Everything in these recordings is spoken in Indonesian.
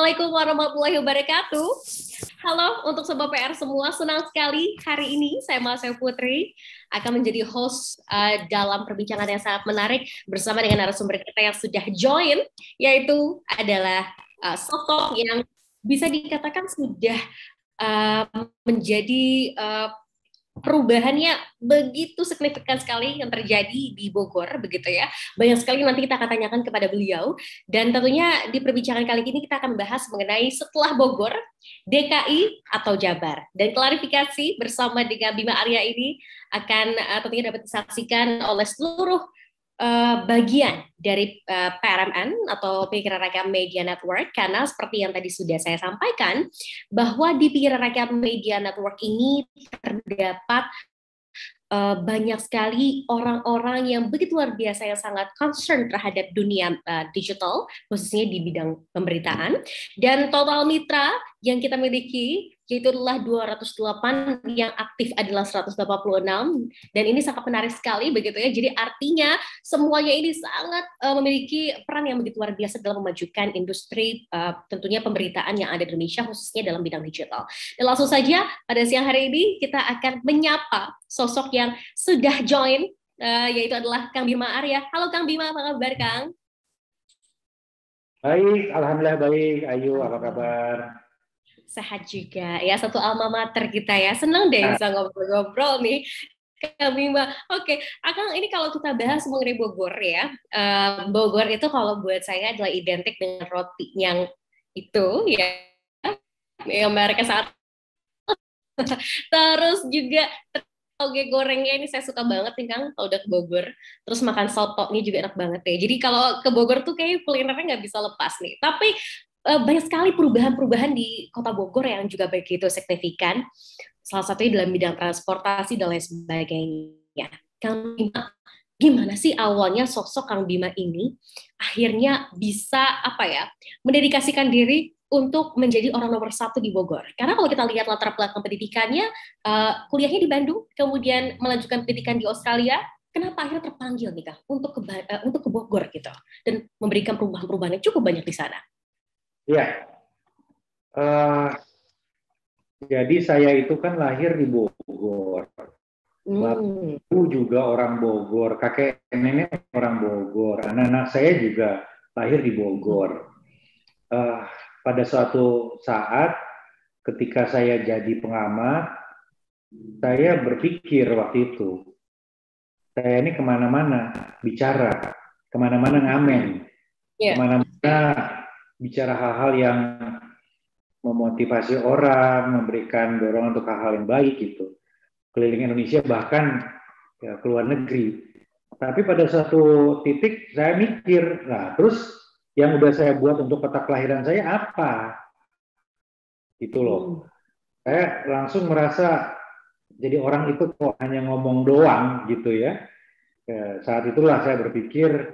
Assalamualaikum warahmatullahi wabarakatuh. Halo untuk Sobat PR semua, senang sekali hari ini saya Masya Putri akan menjadi host dalam perbincangan yang sangat menarik bersama dengan narasumber kita yang sudah join, yaitu adalah sosok yang bisa dikatakan sudah menjadi perubahannya begitu signifikan sekali yang terjadi di Bogor, begitu ya. Banyak sekali nanti kita akan tanyakan kepada beliau. Dan tentunya di perbincangan kali ini kita akan bahas mengenai setelah Bogor, DKI atau Jabar. Dan klarifikasi bersama dengan Bima Arya ini akan tentunya dapat disaksikan oleh seluruh bagian dari PRMN atau Pikiran Rakyat Media Network, karena seperti yang tadi sudah saya sampaikan bahwa di Pikiran Rakyat Media Network ini terdapat banyak sekali orang-orang yang begitu luar biasa yang sangat concern terhadap dunia digital, khususnya di bidang pemberitaan. Dan total mitra yang kita miliki yaitu adalah 208, yang aktif adalah 186, dan ini sangat menarik sekali begitu ya. Jadi artinya semuanya ini sangat memiliki peran yang begitu luar biasa dalam memajukan industri tentunya pemberitaan yang ada di Indonesia, khususnya dalam bidang digital. Dan langsung saja pada siang hari ini kita akan menyapa sosok yang sudah join, yaitu adalah Kang Bima Arya. Halo Kang Bima, apa kabar Kang? Baik, alhamdulillah baik. Ayu, apa kabar? Sehat juga ya, satu alma mater kita ya. Senang deh bisa ngobrol-ngobrol nih Kang Bima. Oke, Akang, ini kalau kita bahas mengenai Bogor ya, Bogor itu kalau buat saya adalah identik dengan roti yang itu ya, yang mereka saat terus juga toge gorengnya ini saya suka banget nih Kang, kalau udah ke Bogor. Terus makan soto ini juga enak banget ya. Jadi kalau ke Bogor tuh kayak kulinernya nggak bisa lepas nih. Tapi banyak sekali perubahan-perubahan di kota Bogor yang juga begitu signifikan. Salah satunya dalam bidang transportasi dan lain sebagainya. Kang Bima, gimana sih awalnya sosok Kang Bima ini akhirnya bisa apa ya, mendedikasikan diri untuk menjadi orang nomor satu di Bogor? Karena kalau kita lihat latar belakang pendidikannya, kuliahnya di Bandung, kemudian melanjutkan pendidikan di Australia. Kenapa akhirnya terpanggil nih Kang untuk ke Bogor gitu dan memberikan perubahan-perubahan yang cukup banyak di sana? Ya, jadi saya itu kan lahir di Bogor. Bapak juga orang Bogor, kakek nenek orang Bogor, anak-anak saya juga lahir di Bogor. Pada suatu saat, ketika saya jadi pengamat, saya berpikir waktu itu, saya ini kemana-mana bicara, kemana-mana ngamen, kemana-mana bicara hal-hal yang memotivasi orang, memberikan dorongan untuk hal-hal yang baik gitu. Keliling Indonesia, bahkan ya, ke luar negeri. Tapi pada suatu titik saya mikir, nah terus yang udah saya buat untuk kota kelahiran saya apa? Gitu loh. Saya langsung merasa jadi orang itu kok hanya ngomong doang gitu ya. Saat itulah saya berpikir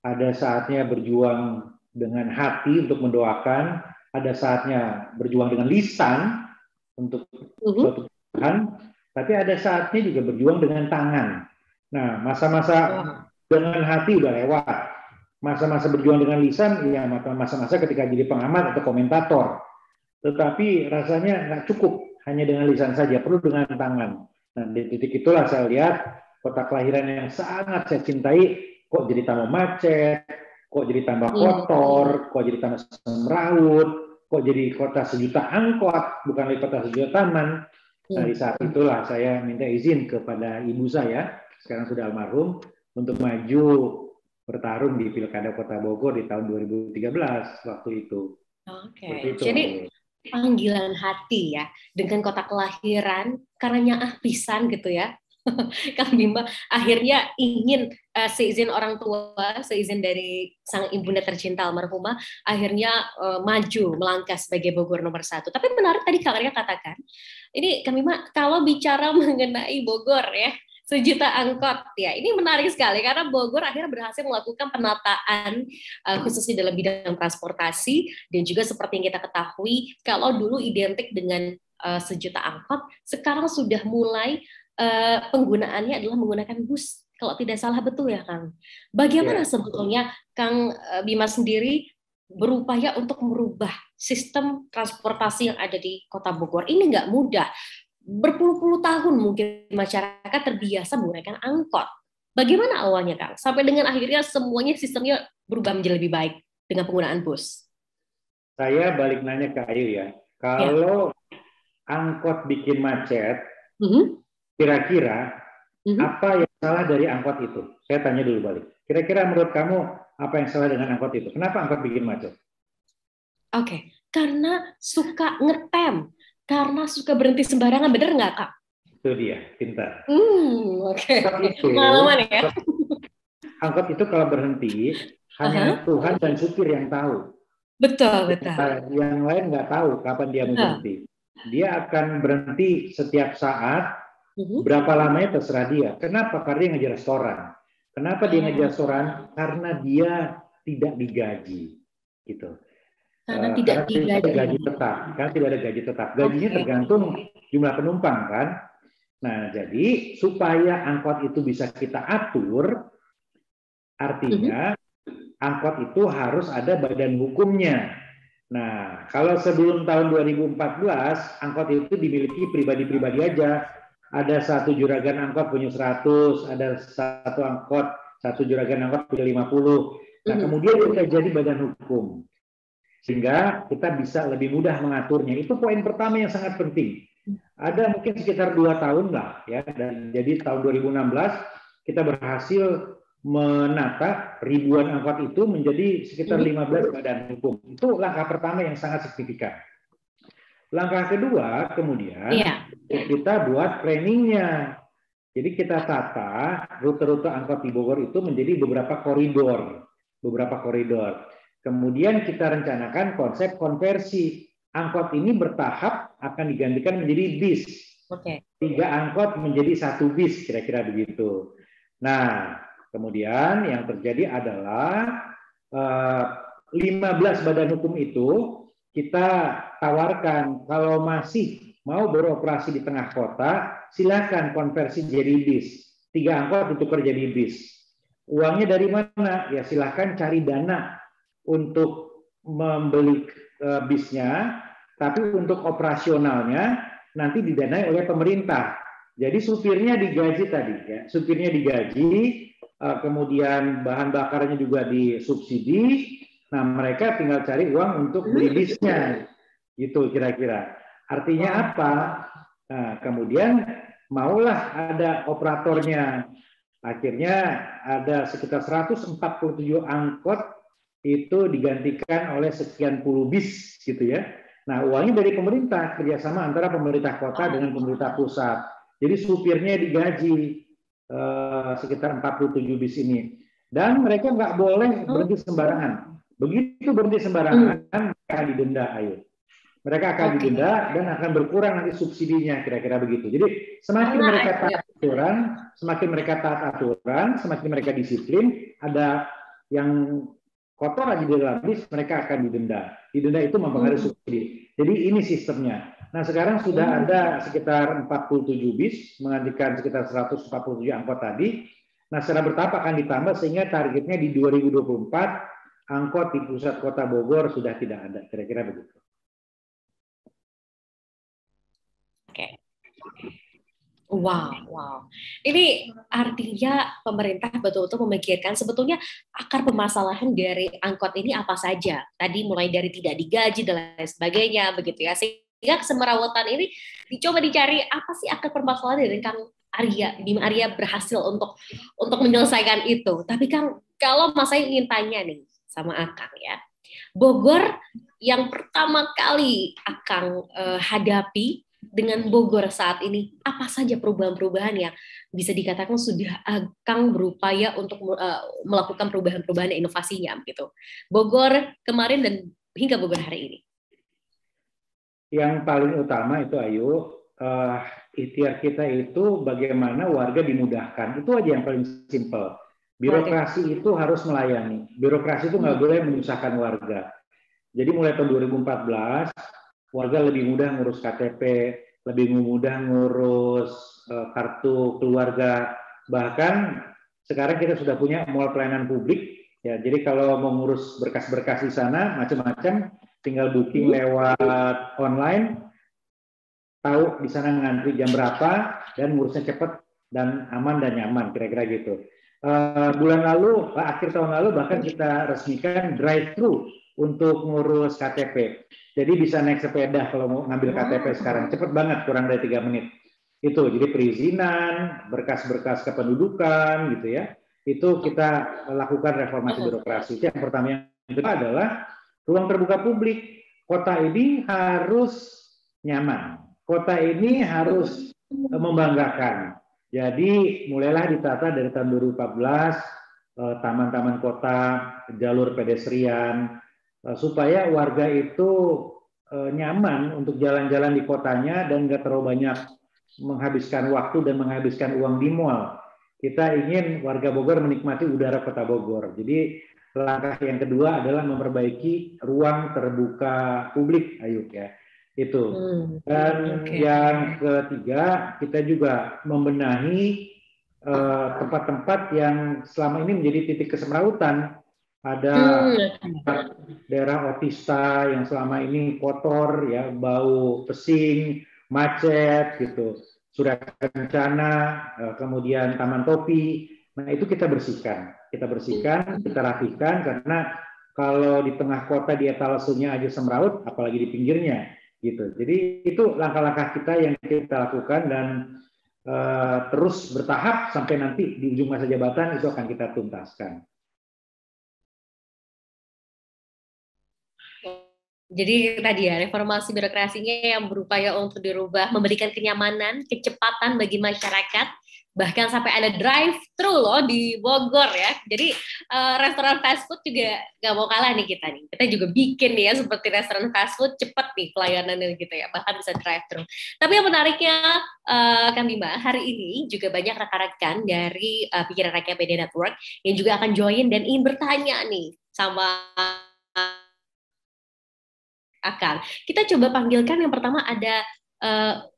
ada saatnya berjuang dengan hati untuk mendoakan, ada saatnya berjuang dengan lisan untuk suatu Tuhan, tapi ada saatnya juga berjuang dengan tangan. Nah, masa-masa dengan hati udah lewat. Masa-masa berjuang dengan lisan, ya masa-masa ketika jadi pengamat atau komentator. Tetapi rasanya nggak cukup hanya dengan lisan saja, perlu dengan tangan. Nah, di titik itulah saya lihat kota kelahiran yang sangat saya cintai, kok jadi tambah macet, kok jadi tambah kotor, kok jadi tambah semrawut, kok jadi kota sejuta angkot, bukan lagi kota sejuta taman. Nah, di saat itulah saya minta izin kepada ibu saya, sekarang sudah almarhum, untuk maju bertarung di Pilkada Kota Bogor di tahun 2013 waktu itu. Oke, jadi panggilan hati ya, dengan kota kelahiran, karena pisan gitu ya. Kang Bima akhirnya ingin seizin orang tua, seizin dari sang ibunda tercinta almarhumah, akhirnya maju melangkah sebagai Bogor nomor satu. Tapi menarik tadi Kang Arya katakan, ini Kang Bima kalau bicara mengenai Bogor ya, sejuta angkot ya, ini menarik sekali karena Bogor akhirnya berhasil melakukan penataan khususnya dalam bidang transportasi, dan juga seperti yang kita ketahui kalau dulu identik dengan sejuta angkot, sekarang sudah mulai penggunaannya adalah menggunakan bus. Kalau tidak salah, betul ya Kang? Bagaimana sebetulnya Kang Bima sendiri berupaya untuk merubah sistem transportasi yang ada di Kota Bogor. Ini nggak mudah. Berpuluh-puluh tahun mungkin masyarakat terbiasa menggunakan angkot. Bagaimana awalnya, Kang? Sampai dengan akhirnya semuanya sistemnya berubah menjadi lebih baik dengan penggunaan bus. Saya balik nanya ke Ayu ya. Ya. Kalau angkot bikin macet, Mhm. kira-kira Mhm. apa yang salah dari angkot itu? Saya tanya dulu balik. Kira-kira menurut kamu apa yang salah dengan angkot itu? Kenapa angkot bikin macet? Oke, karena suka ngetem, karena suka berhenti sembarangan, bener nggak, Kak? Itu dia, pintar. Oke. Angkot itu, Pengalaman ya. angkot itu kalau berhenti hanya Aha. Tuhan dan supir yang tahu. Betul, betul. Yang lain nggak tahu kapan dia mau Betul. berhenti. Dia akan berhenti setiap saat, Mhm. berapa lamanya terserah dia. Kenapa? Karena dia ngejar restoran. Kenapa dia ngejar Oh, restoran? Karena dia tidak digaji, gitu. karena tidak Karena tidak ada digaji. gaji tetap. Karena tidak ada gaji tetap. Gajinya Oke. tergantung jumlah penumpang kan. Nah, jadi supaya angkot itu bisa kita atur, Mhm. artinya angkot itu harus ada badan hukumnya. Nah, kalau sebelum tahun 2014, angkot itu dimiliki pribadi-pribadi aja. Ada satu juragan angkot punya 100, ada satu juragan angkot punya 50. Nah, Mhm. kemudian kita jadi badan hukum. Sehingga kita bisa lebih mudah mengaturnya. Itu poin pertama yang sangat penting. Ada mungkin sekitar 2 tahun lah, ya. Dan jadi tahun 2016 kita berhasil menata ribuan angkot itu menjadi sekitar Mhm. 15 badan hukum. Itu langkah pertama yang sangat signifikan. Langkah kedua, kemudian Iya. kita buat planningnya. Jadi kita tata rute-rute angkot di Bogor itu menjadi beberapa koridor. Beberapa koridor. Kemudian kita rencanakan konsep konversi. Angkot ini bertahap akan digantikan menjadi bis. Oke. 3 angkot menjadi 1 bis, kira-kira begitu. Nah, kemudian yang terjadi adalah 15 badan hukum itu kita tawarkan kalau masih mau beroperasi di tengah kota, silakan konversi jadi bis. 3 angkot untuk kerja di bis. Uangnya dari mana? Ya silakan cari dana untuk membeli bisnya, tapi untuk operasionalnya nanti didanai oleh pemerintah. Jadi supirnya digaji tadi, ya. Supirnya digaji, kemudian bahan bakarnya juga disubsidi. Nah, mereka tinggal cari uang untuk beli bisnya, gitu kira-kira. Artinya Wow. apa? Nah, kemudian maulah ada operatornya. Akhirnya ada sekitar 147 angkot itu digantikan oleh sekian puluh bis, gitu ya. Nah, uangnya dari pemerintah, kerjasama antara pemerintah kota dengan pemerintah pusat. Jadi supirnya digaji sekitar 47 bis ini. Dan mereka nggak boleh berhenti sembarangan. Begitu berhenti sembarangan, mereka akan didenda, ayo. Mereka akan Oke. didenda dan akan berkurang nanti subsidinya, kira-kira begitu. Jadi semakin Karena mereka taat ya. aturan, semakin mereka disiplin, ada yang kotor lagi di dalam bis, mereka akan didenda. Didenda itu mempengaruhi subsidi. Jadi ini sistemnya. Nah, sekarang sudah ada sekitar 47 bis, menggantikan sekitar 147 angkot tadi. Nah, secara bertahap akan ditambah sehingga targetnya di 2024 angkot di pusat kota Bogor sudah tidak ada. Kira-kira begitu. Oke. Wow, wow. Ini artinya pemerintah betul-betul memikirkan sebetulnya akar permasalahan dari angkot ini apa saja. Tadi mulai dari tidak digaji dan lain sebagainya, begitu ya. Sehingga kesemerawatan ini dicoba dicari apa sih akar permasalahan dari Kang Arya, Bima Arya berhasil untuk menyelesaikan itu. Tapi Kang, kalau Mas saya ingin tanya nih sama Akang ya, Bogor yang pertama kali Akang hadapi dengan Bogor saat ini, apa saja perubahan-perubahan yang bisa dikatakan sudah Kang berupaya untuk melakukan perubahan-perubahan inovasinya gitu. Bogor kemarin dan hingga Bogor hari ini. Yang paling utama itu Ayu, ikhtiar kita itu bagaimana warga dimudahkan. Itu aja yang paling simpel. Birokrasi itu harus melayani. Birokrasi itu nggak boleh menyusahkan warga. Jadi mulai tahun 2014, warga lebih mudah ngurus KTP, lebih mudah ngurus kartu keluarga. Bahkan sekarang kita sudah punya mall pelayanan publik Ya, jadi kalau mau ngurus berkas-berkas di sana macam-macam, tinggal booking lewat online, tahu di sana ngantri jam berapa dan ngurusnya cepat dan aman dan nyaman, kira-kira gitu. Bulan lalu, akhir tahun lalu bahkan kita resmikan drive-thru untuk ngurus KTP. Jadi bisa naik sepeda kalau mau ngambil KTP sekarang, cepat banget, kurang dari 3 menit. Itu jadi perizinan, berkas-berkas kependudukan gitu ya. Itu kita lakukan reformasi birokrasi. Itu yang pertama. Yang kedua adalah ruang terbuka publik. Kota ini harus nyaman. Kota ini harus membanggakan. Jadi mulailah ditata dari tahun 2014, taman-taman kota, jalur pedestrian, supaya warga itu nyaman untuk jalan-jalan di kotanya dan nggak terlalu banyak menghabiskan waktu dan menghabiskan uang di mall. Kita ingin warga Bogor menikmati udara kota Bogor. Jadi langkah yang kedua adalah memperbaiki ruang terbuka publik, Ayu ya. Itu. Dan yang ketiga, kita juga membenahi tempat-tempat yang selama ini menjadi titik kesemrautan. Ada daerah otista yang selama ini kotor, ya, bau pesing, macet, gitu. Surya Kencana, kemudian Taman Topi. Nah, itu kita bersihkan, kita rapikan, karena kalau di tengah kota di etalasenya aja semraut, apalagi di pinggirnya, gitu. Jadi itu langkah-langkah kita yang kita lakukan dan terus bertahap sampai nanti di ujung masa jabatan itu akan kita tuntaskan. Jadi tadi ya, reformasi birokrasinya yang berupaya untuk dirubah, memberikan kenyamanan, kecepatan bagi masyarakat, bahkan sampai ada drive-thru loh di Bogor ya. Jadi restoran fast food juga nggak mau kalah nih kita nih. Kita juga bikin nih ya seperti restoran fast food, cepet nih pelayanannya gitu ya, bahkan bisa drive-thru. Tapi yang menariknya, Kang Bima, hari ini juga banyak rekan-rekan dari Pikiran Rakyat Media Network yang juga akan join dan ingin bertanya nih sama akan. Kita coba panggilkan yang pertama ada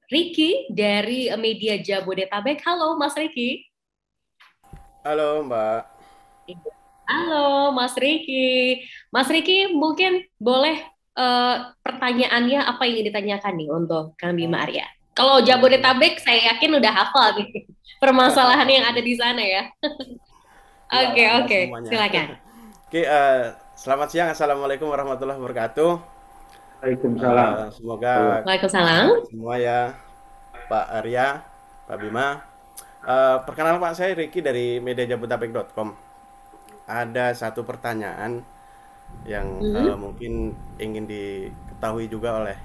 Ricky dari media Jabodetabek. Halo Mas Ricky. Halo Mbak. Halo Mas Ricky. Mas Ricky mungkin boleh pertanyaannya apa yang ingin ditanyakan nih untuk Kang Bima Arya. Kalau Jabodetabek saya yakin udah hafal nih permasalahan yang ada di sana ya. Oke, silakan. Oke, selamat siang. Assalamualaikum warahmatullahi wabarakatuh. Waalaikumsalam. Semoga Waalaikumsalam. semua ya, Pak Arya, Pak Bima. Perkenalkan Pak, saya Ricky dari mediajabodetabek.com. Ada satu pertanyaan yang mungkin ingin diketahui juga oleh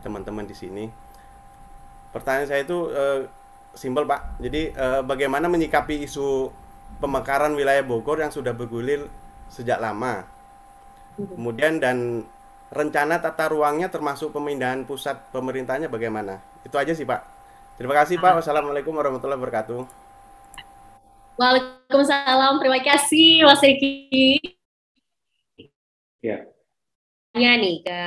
teman-teman di sini. Pertanyaan saya itu simpel Pak. Jadi bagaimana menyikapi isu pemekaran wilayah Bogor yang sudah bergulir sejak lama? Kemudian dan rencana tata ruangnya termasuk pemindahan pusat pemerintahnya bagaimana? Itu aja sih Pak. Terima kasih Pak. Wassalamualaikum warahmatullahi wabarakatuh. Waalaikumsalam. Terima kasih Mas Ricky. Ya. Ya nih ke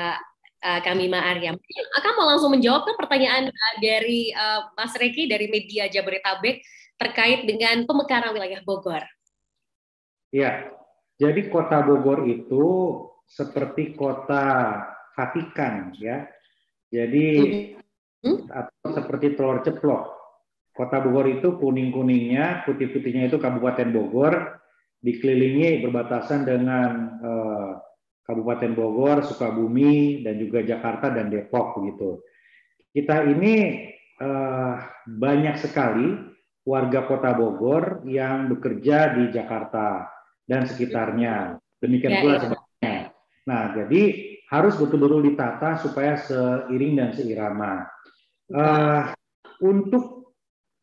Kang Bima Arya. Akan mau langsung menjawab ke pertanyaan dari Mas Ricky dari media Jabodetabek terkait dengan pemekaran wilayah Bogor. Ya. Jadi kota Bogor itu seperti kota Vatikan, ya. Jadi atau seperti telur ceplok. Kota Bogor itu kuning-kuningnya, putih-putihnya itu Kabupaten Bogor, dikelilingi berbatasan dengan Kabupaten Bogor, Sukabumi, dan juga Jakarta dan Depok begitu. Kita ini banyak sekali warga Kota Bogor yang bekerja di Jakarta dan sekitarnya. Demikian pula sebaliknya. Nah, jadi harus betul-betul ditata supaya seiring dan seirama. Untuk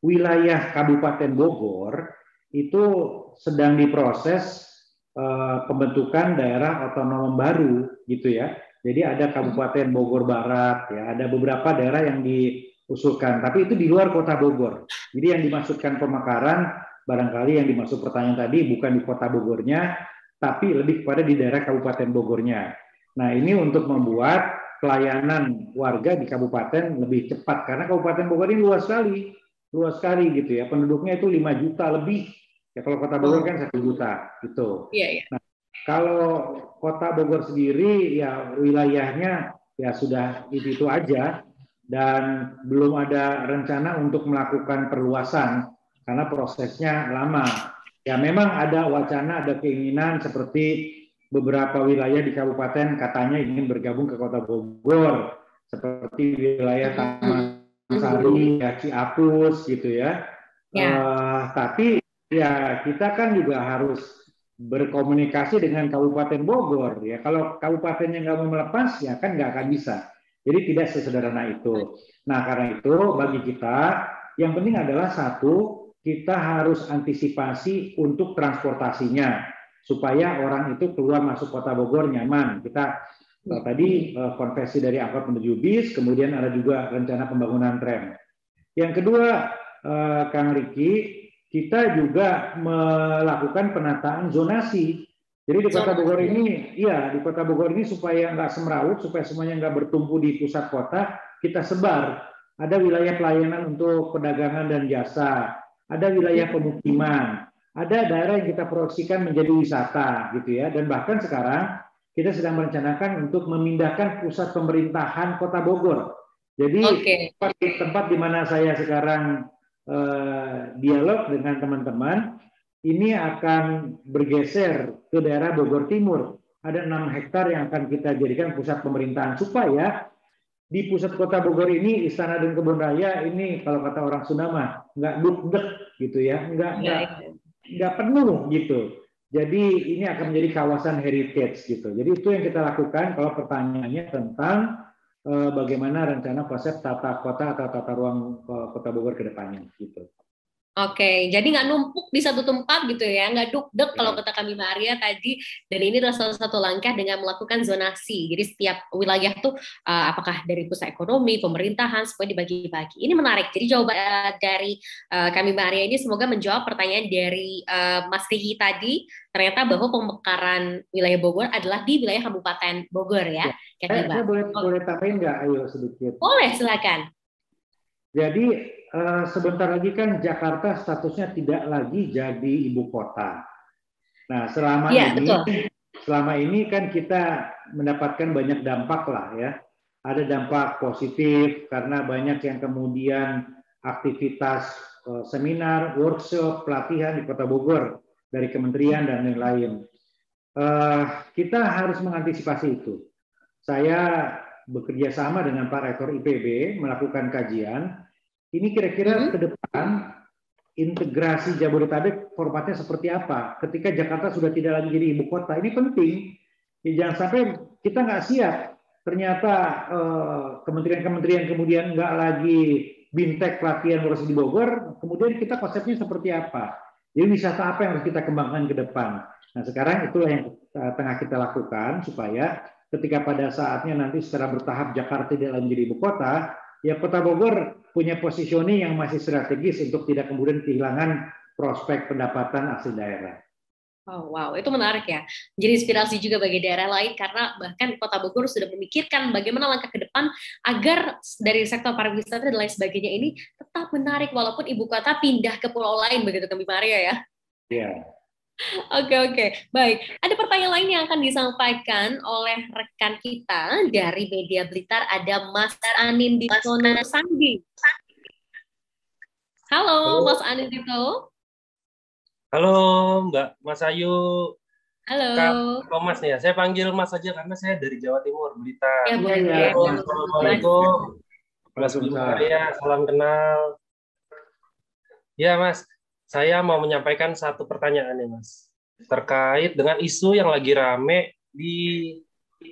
wilayah Kabupaten Bogor itu sedang diproses pembentukan daerah otonom baru, gitu ya. Jadi ada Kabupaten Bogor Barat, ya, ada beberapa daerah yang diusulkan, tapi itu di luar Kota Bogor. Jadi yang dimaksudkan pemekaran, barangkali yang dimaksud pertanyaan tadi bukan di Kota Bogornya, tapi lebih kepada di daerah Kabupaten Bogornya. Nah, ini untuk membuat pelayanan warga di kabupaten lebih cepat, karena Kabupaten Bogor ini luas sekali gitu ya. Penduduknya itu 5 juta lebih Ya kalau Kota Bogor kan 1 juta gitu. Iya, iya. Nah, kalau Kota Bogor sendiri ya wilayahnya ya sudah itu aja dan belum ada rencana untuk melakukan perluasan karena prosesnya lama. Ya memang ada wacana, ada keinginan seperti beberapa wilayah di kabupaten katanya ingin bergabung ke Kota Bogor, seperti wilayah Taman Sari, ya, Ciapus gitu ya. Tapi ya kita kan juga harus berkomunikasi dengan Kabupaten Bogor ya. Kalau kabupatennya nggak mau melepas ya kan nggak akan bisa. Jadi tidak sesederhana itu. Nah karena itu bagi kita yang penting adalah satu, kita harus antisipasi untuk transportasinya supaya orang itu keluar masuk Kota Bogor nyaman. Kita tadi konversi dari angkot menuju bis, kemudian ada juga rencana pembangunan tram. Yang kedua, Kang Riki, kita juga melakukan penataan zonasi. Jadi di Kota Bogor ini, di Kota Bogor ini supaya nggak semrawut, supaya semuanya nggak bertumpu di pusat kota, kita sebar. Ada wilayah pelayanan untuk perdagangan dan jasa, ada wilayah pemukiman, ada daerah yang kita proyeksikan menjadi wisata, gitu ya. Dan bahkan sekarang kita sedang merencanakan untuk memindahkan pusat pemerintahan Kota Bogor. Jadi tempat di mana saya sekarang dialog dengan teman-teman, ini akan bergeser ke daerah Bogor Timur. Ada 6 hektar yang akan kita jadikan pusat pemerintahan supaya di pusat Kota Bogor ini, Istana dan Kebun Raya ini kalau kata orang Sunda mah nggak duk-dek gitu ya, nggak penuh gitu. Jadi ini akan menjadi kawasan heritage gitu. Jadi itu yang kita lakukan kalau pertanyaannya tentang bagaimana rencana konsep tata kota atau tata ruang Kota Bogor ke depannya gitu. Oke, jadi nggak numpuk di satu tempat gitu ya, nggak duk-dek kalau kata kami Maria tadi. Dan ini adalah salah satu langkah dengan melakukan zonasi. Jadi setiap wilayah tuh apakah dari pusat ekonomi, pemerintahan, semua dibagi-bagi. Ini menarik. Jadi jawaban dari kami Maria ini semoga menjawab pertanyaan dari Mas Riki tadi. Ternyata bahwa pemekaran wilayah Bogor adalah di wilayah Kabupaten Bogor ya. Saya boleh tambahin nggak? Ayo sedikit. Boleh, silakan. Jadi sebentar lagi kan Jakarta statusnya tidak lagi jadi ibu kota. Nah, selama ini kan kita mendapatkan banyak dampak lah ya. Ada dampak positif karena banyak yang kemudian aktivitas seminar, workshop, pelatihan di Kota Bogor dari kementerian dan lain-lain. Kita harus mengantisipasi itu. Saya bekerja sama dengan Pak Rektor IPB melakukan kajian. Ini kira-kira ke depan integrasi Jabodetabek formatnya seperti apa? Ketika Jakarta sudah tidak lagi jadi ibu kota, ini penting. Ya, jangan sampai kita nggak siap. Ternyata kementerian-kementerian kemudian nggak lagi bintek pelatihan ngurusin di Bogor, kemudian kita konsepnya seperti apa? Jadi wisata apa yang harus kita kembangkan ke depan? Nah sekarang itulah yang tengah kita lakukan supaya ketika pada saatnya nanti secara bertahap Jakarta tidak lagi menjadi ibu kota, ya Kota Bogor punya positioning yang masih strategis untuk tidak kemudian kehilangan prospek pendapatan asli daerah. Oh, wow, itu menarik ya. Jadi inspirasi juga bagi daerah lain karena bahkan Kota Bogor sudah memikirkan bagaimana langkah ke depan agar dari sektor pariwisata dan lain sebagainya ini tetap menarik walaupun ibu kota pindah ke pulau lain begitu Kami Maria ya. Iya. Oke. Baik. Ada pertanyaan lain yang akan disampaikan oleh rekan kita dari Media Blitar. Ada Mas Anindito Sandi. Halo, Mas Anindito. Halo, Mbak Mas Ayu. Halo. Kak Thomas nih ya. Saya panggil Mas aja karena saya dari Jawa Timur, Blitar. Ya, boleh. Assalamualaikum. Mas Bima ya, salam kenal. Ya, Mas. Saya mau menyampaikan satu pertanyaan nih, Mas. Terkait dengan isu yang lagi rame di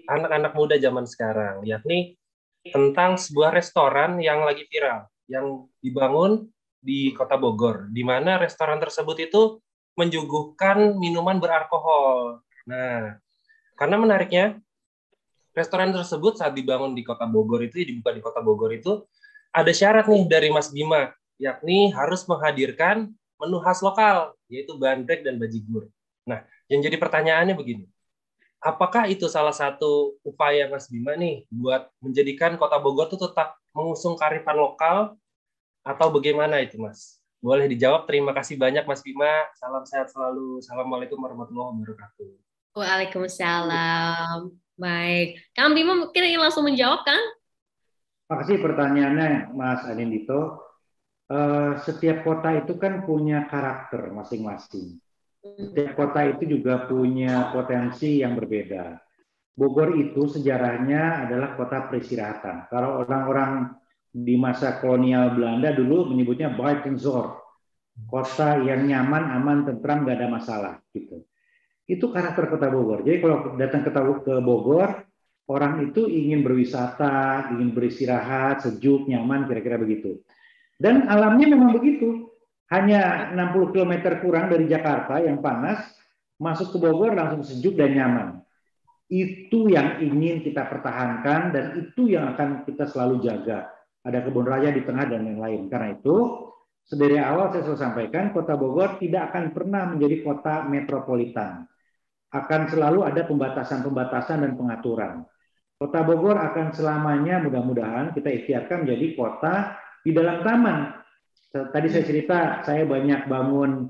anak-anak muda zaman sekarang, yakni tentang sebuah restoran yang lagi viral, yang dibangun di Kota Bogor, di mana restoran tersebut itu menyuguhkan minuman beralkohol. Nah, karena menariknya, restoran tersebut saat dibangun di Kota Bogor itu, dibuka di Kota Bogor itu, ada syarat nih dari Mas Bima, yakni harus menghadirkan menu khas lokal, yaitu bandrek dan bajigur. Nah, yang jadi pertanyaannya begini, apakah itu salah satu upaya Mas Bima nih buat menjadikan Kota Bogor itu tetap mengusung kearifan lokal, atau bagaimana itu, Mas? Boleh dijawab. Terima kasih banyak Mas Bima. Salam sehat selalu. Assalamualaikum warahmatullahi wabarakatuh. Waalaikumsalam. Baik. Kang Bima mungkin ingin langsung menjawab, Kang? Makasih pertanyaannya, Mas Anindito. Setiap kota itu kan punya karakter masing-masing. Setiap kota itu juga punya potensi yang berbeda. Bogor itu sejarahnya adalah kota peristirahatan. Kalau orang-orang di masa kolonial Belanda dulu menyebutnya Buitenzorg, kota yang nyaman, aman, tentram, nggak ada masalah. Gitu. Itu karakter kota Bogor. Jadi kalau datang ke Bogor, orang itu ingin berwisata, ingin beristirahat, sejuk, nyaman, kira-kira begitu. Dan alamnya memang begitu. Hanya 60 km kurang dari Jakarta yang panas, masuk ke Bogor langsung sejuk dan nyaman. Itu yang ingin kita pertahankan dan itu yang akan kita selalu jaga. Ada kebun raya di tengah dan yang lain. Karena itu, dari awal saya selalu sampaikan, kota Bogor tidak akan pernah menjadi kota metropolitan. Akan selalu ada pembatasan-pembatasan dan pengaturan. Kota Bogor akan selamanya mudah-mudahan kita ikhtiarkan menjadi kota di dalam taman. Tadi saya cerita, saya banyak bangun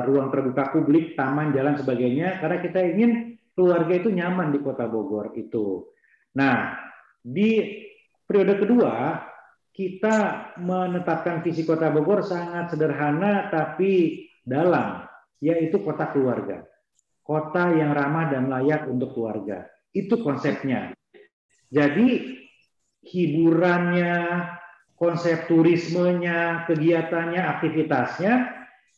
ruang terbuka publik, taman, jalan, sebagainya, karena kita ingin keluarga itu nyaman di kota Bogor itu. Nah, di periode kedua, kita menetapkan visi kota Bogor sangat sederhana tapi dalam, yaitu kota keluarga. Kota yang ramah dan layak untuk keluarga. Itu konsepnya. Jadi, hiburannya, konsep turismenya, kegiatannya, aktivitasnya,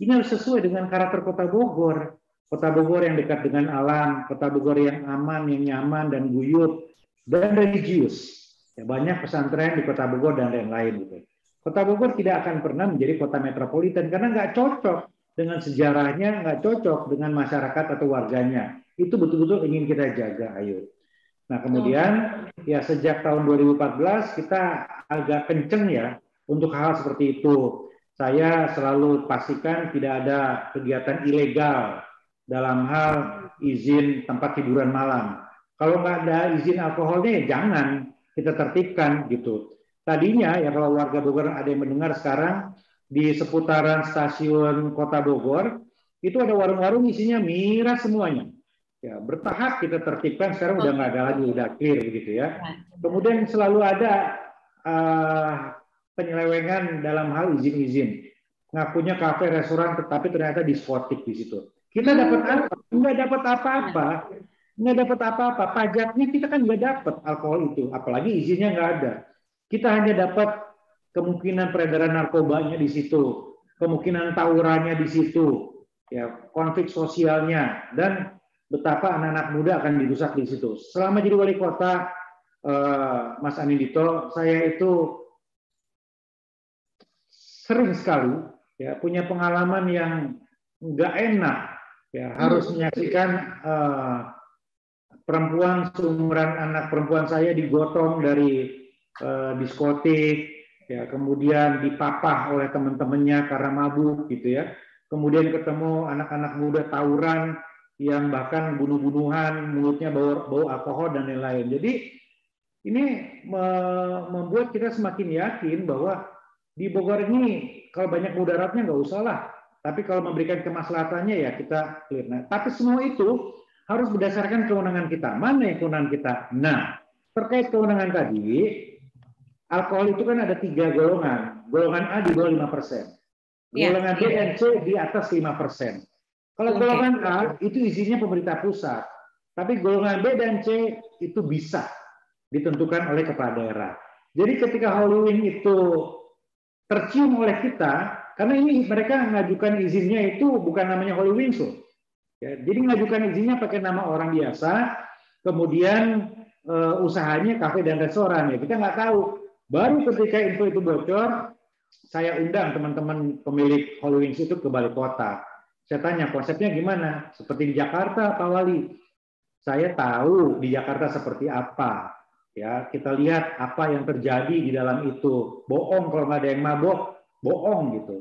ini harus sesuai dengan karakter kota Bogor. Kota Bogor yang dekat dengan alam, kota Bogor yang aman, yang nyaman, dan guyup, dan religius. Ya, banyak pesantren di kota Bogor dan lain-lain. Gitu. Kota Bogor tidak akan pernah menjadi kota metropolitan karena nggak cocok dengan sejarahnya, nggak cocok dengan masyarakat atau warganya. Itu betul-betul ingin kita jaga, ayo. Nah, kemudian ya sejak tahun 2014 kita agak kenceng ya untuk hal seperti itu. Saya selalu pastikan tidak ada kegiatan ilegal dalam hal izin tempat hiburan malam. Kalau nggak ada izin alkoholnya ya jangan, kita tertibkan gitu. Tadinya ya kalau warga Bogor ada yang mendengar sekarang di seputaran stasiun Kota Bogor itu ada warung-warung isinya miras semuanya. Ya, bertahap kita tertibkan, sekarang udah nggak ada lagi, udah clear begitu ya. Kemudian selalu ada penyelewengan dalam hal izin-izin. Ngakunya kafe, restoran, tetapi ternyata diskotik di situ. Kita dapat apa? Nggak dapat apa-apa. Nggak dapat apa-apa. Pajaknya kita kan nggak dapat alkohol itu, apalagi izinnya nggak ada. Kita hanya dapat kemungkinan peredaran narkobanya di situ, kemungkinan tawurannya di situ, ya konflik sosialnya, dan betapa anak-anak muda akan dirusak di situ. Selama jadi wali kota, Mas Anindito, saya itu sering sekali ya punya pengalaman yang nggak enak, ya harus menyaksikan perempuan seumuran anak perempuan saya digotong dari diskotik, ya kemudian dipapah oleh teman-temannya karena mabuk gitu ya. Kemudian ketemu anak-anak muda tawuran yang bahkan bunuh-bunuhan, mulutnya bau alkohol dan lain-lain. Jadi ini membuat kita semakin yakin bahwa di Bogor ini kalau banyak mudaratnya nggak usah lah. Tapi kalau memberikan kemaslahatannya ya kita clear. Nah, tapi semua itu harus berdasarkan kewenangan kita. Mana yang kewenangan kita? Nah, terkait kewenangan tadi, alkohol itu kan ada 3 golongan. Golongan A di bawah 5%. Golongan B dan C di atas 5%. Kalau golongan A itu izinnya pemerintah pusat, tapi golongan B dan C itu bisa ditentukan oleh kepala daerah. Jadi ketika Halloween itu tercium oleh kita, karena ini mereka mengajukan izinnya itu bukan namanya Halloween Show. Ya, jadi mengajukan izinnya pakai nama orang biasa, kemudian usahanya kafe dan restoran. Ya kita nggak tahu. Baru ketika info itu bocor, saya undang teman-teman pemilik Halloween Show itu ke balai kota. Saya tanya konsepnya gimana? Seperti di Jakarta, Pak Wali. Saya tahu di Jakarta seperti apa. Ya, kita lihat apa yang terjadi di dalam itu. Bohong kalau nggak ada yang mabok, bohong gitu.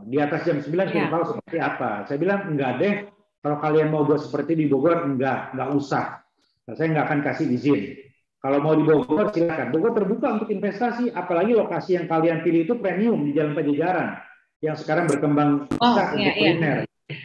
Di atas jam 9 kita tahu seperti apa. Saya bilang enggak deh. Kalau kalian mau buat seperti di Bogor, enggak usah. Nah, saya nggak akan kasih izin. Kalau mau di Bogor, silakan. Bogor terbuka untuk investasi, apalagi lokasi yang kalian pilih itu premium di Jalan Pajajaran. yang sekarang berkembang pesat untuk kuliner.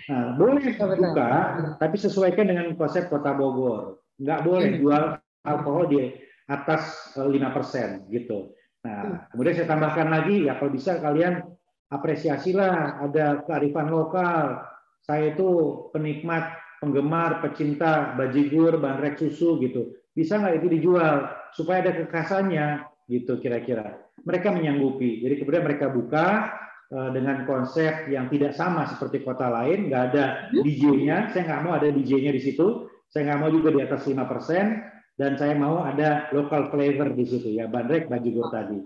Nah, boleh buka, tapi sesuaikan dengan konsep Kota Bogor. Nggak boleh jual alkohol di atas 5% gitu. Nah, kemudian saya tambahkan lagi, ya kalau bisa kalian apresiasilah ada kearifan lokal. Saya itu penikmat, penggemar, pecinta bajigur, bandrek susu gitu. Bisa nggak itu dijual supaya ada kekhasannya gitu kira-kira. Mereka menyanggupi. Jadi kemudian mereka buka dengan konsep yang tidak sama seperti kota lain, nggak ada DJ-nya, saya nggak mau ada DJ-nya di situ, saya nggak mau juga di atas 5%, dan saya mau ada local flavor di situ, ya bandrek, bajigur tadi.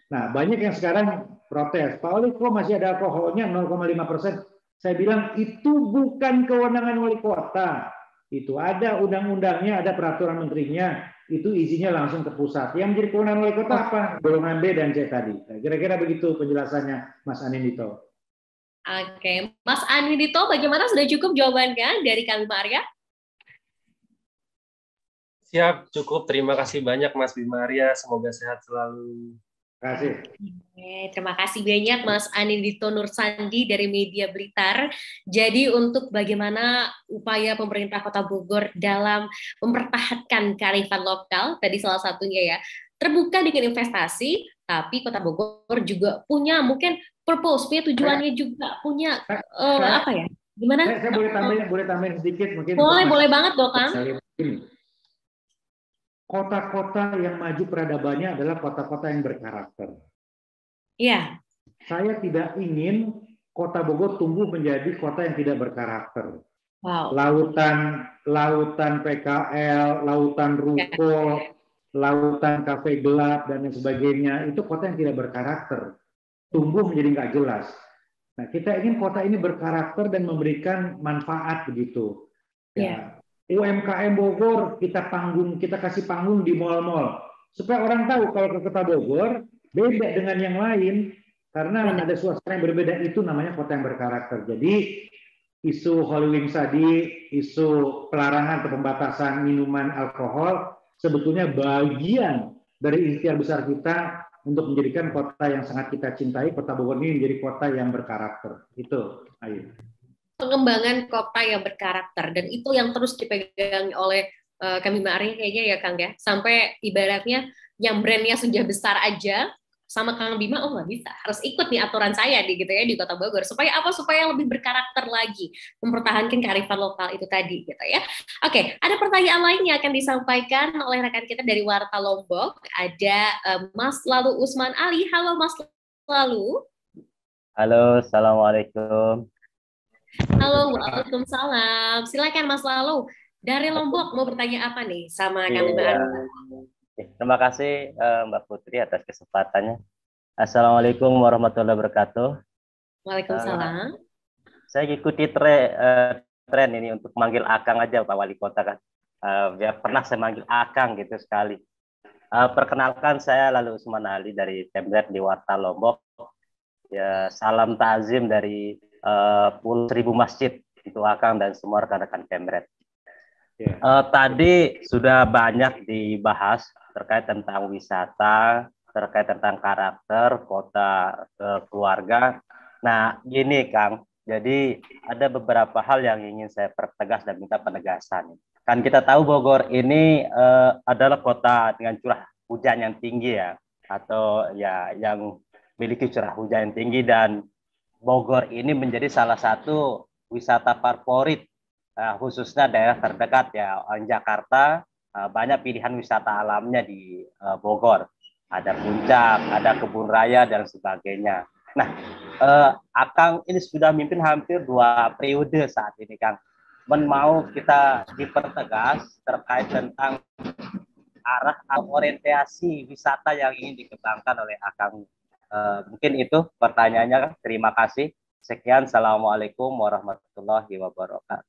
Nah, banyak yang sekarang protes, Pak Oli kok masih ada alkoholnya 0,5%? Saya bilang itu bukan kewenangan wali kota, itu ada undang-undangnya, ada peraturan menterinya, itu izinnya langsung ke pusat. Yang menjadi kewenangan wali kota apa? Golongan B dan C tadi. Kira-kira begitu penjelasannya, Mas Anindito. Oke, Mas Anindito, bagaimana, sudah cukup jawabannya dari kami, Pak Arya? Siap, cukup. Terima kasih banyak Mas Bima Arya. Semoga sehat selalu. Terima kasih. Terima kasih banyak Mas Anindito Nursandi dari Media Blitar. Jadi untuk bagaimana upaya pemerintah Kota Bogor dalam mempertahankan kearifan lokal, tadi salah satunya ya, terbuka dengan investasi, tapi Kota Bogor juga punya mungkin purpose, punya tujuannya juga, punya apa ya? Gimana? Saya boleh tambahin sedikit mungkin. Boleh banget dong, Kang. Kota-kota yang maju peradabannya adalah kota-kota yang berkarakter. Iya. Saya tidak ingin Kota Bogor tumbuh menjadi kota yang tidak berkarakter. Wow. Lautan PKL, lautan ruko, lautan kafe gelap dan lain sebagainya, itu kota yang tidak berkarakter. Tumbuh menjadi nggak jelas. Nah, kita ingin kota ini berkarakter dan memberikan manfaat begitu. Ya. UMKM Bogor kita kasih panggung di mal-mal supaya orang tahu kalau ke Kota Bogor beda dengan yang lain karena ada suasana yang berbeda, itu namanya kota yang berkarakter. Jadi isu Holy Wings tadi, isu pelarangan atau pembatasan minuman alkohol sebetulnya bagian dari ikhtiar besar kita untuk menjadikan kota yang sangat kita cintai, Kota Bogor ini menjadi kota yang berkarakter. Itu, ayo. Pengembangan kota yang berkarakter, dan itu yang terus dipegang oleh kami Mari kayaknya ya Kang ya, sampai ibaratnya yang brandnya sudah besar aja sama Kang Bima, oh nggak bisa, harus ikut nih aturan saya di gitu ya di Kota Bogor, supaya apa? Supaya lebih berkarakter lagi, mempertahankan kearifan lokal itu tadi gitu ya. Oke, ada pertanyaan lain yang akan disampaikan oleh rekan kita dari Warta Lombok, ada Mas Lalu Usman Ali. Halo Mas Lalu. Halo, assalamualaikum. Halo, waalaikumsalam. Silakan Mas Lalu. Dari Lombok mau bertanya apa nih sama kami Mbak Arya? Terima kasih Mbak Putri atas kesempatannya. Assalamualaikum warahmatullahi wabarakatuh. Waalaikumsalam. Saya ikuti tren ini untuk manggil Akang aja Pak Wali Kota kan. Ya pernah saya manggil Akang gitu sekali. Perkenalkan, saya Lalu Usman Ali dari Pemret di Warta Lombok. Ya, salam takzim dari puluh ribu masjid untuk Akang dan semua rekan-rekan Pemret. Tadi sudah banyak dibahas terkait tentang wisata, terkait tentang karakter kota, keluarga. Nah, gini Kang, jadi ada beberapa hal yang ingin saya pertegas dan minta penegasan. Kan kita tahu Bogor ini adalah kota dengan curah hujan yang tinggi ya, atau ya yang memiliki curah hujan yang tinggi, dan Bogor ini menjadi salah satu wisata favorit, khususnya daerah terdekat ya, Jakarta, banyak pilihan wisata alamnya di Bogor. Ada puncak, ada kebun raya dan sebagainya. Nah, Akang ini sudah mimpin hampir 2 periode saat ini, Kang. Mau kita dipertegas terkait tentang arah orientasi wisata yang ingin dikembangkan oleh Akang. Mungkin itu pertanyaannya, Kang. Terima kasih. Sekian, assalamualaikum warahmatullahi wabarakatuh.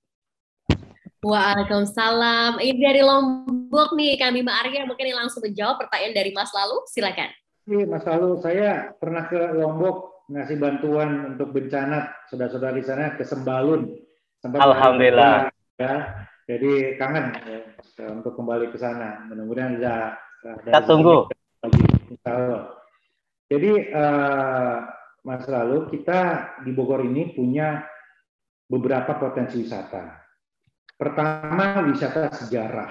Waalaikumsalam. Ini dari Lombok nih, Kang Bima Arya mungkin langsung menjawab pertanyaan dari Mas Lalu. Silakan. Mas Lalu, saya pernah ke Lombok ngasih bantuan untuk bencana saudara-saudara di sana ke Sembalun. Alhamdulillah. Ya, jadi kangen ya, untuk kembali ke sana. Mudah-mudahan bisa. Kita tunggu. Jadi Mas Lalu, kita di Bogor ini punya beberapa potensi wisata. Pertama, wisata sejarah.